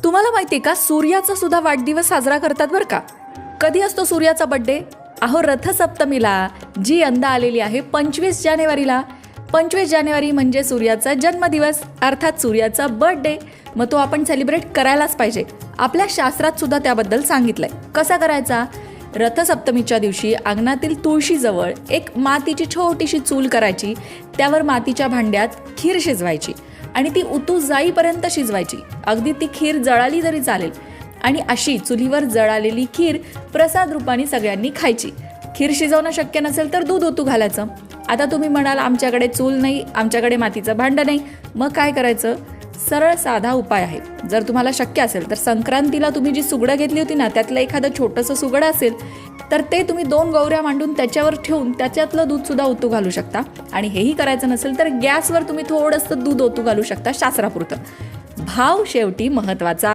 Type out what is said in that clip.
तुम्हाला माहिती आहे का, सूर्याचा सुद्धा वाढदिवस साजरा करतात बरं का. कधी असतो सूर्याचा बड्डे? अहो, रथसप्तमीला जी यंदा आलेली आहे 25 जानेवारीला. 25 जानेवारी म्हणजे सूर्याचा जन्मदिवस, अर्थात सूर्याचा बर्थडे. मग तो आपण सेलिब्रेट करायलाच पाहिजे. आपल्या शास्त्रात सुद्धा त्याबद्दल सांगितलंय. कसा करायचा? रथसप्तमीच्या दिवशी अंगणातील तुळशीजवळ एक मातीची छोटीशी चूल करायची. त्यावर मातीच्या भांड्यात खीर शिजवायची आणि ती उतू जाईपर्यंत शिजवायची. अगदी ती खीर जळाली तरी चालेल. आणि अशी चुलीवर जळालेली खीर प्रसाद रूपाने सगळ्यांनी खायची. खीर शिजवणं शक्य नसेल तर दूध ओतू घालायचं. आता तुम्ही म्हणाल, आमच्याकडे चूल नाही, आमच्याकडे मातीचं भांडं नाही. मग काय करायचं? सरळ साधा उपाय आहे. जर तुम्हाला शक्य असेल तर संक्रांतीला तुम्ही जी सुगडं घेतली होती ना, त्यातलं एखादं छोटंसं सुगडं असेल तर ते तुम्ही 2 गौऱ्या मांडून त्याच्यावर ठेवून त्याच्यातलं दूध सुद्धा ओतू घालू शकता. आणि हेही करायचं नसेल तर गॅसवर तुम्ही थोडंसं दूध ओतू घालू शकता शास्त्रापुरतं. भाव शेवटी महत्त्वाचा.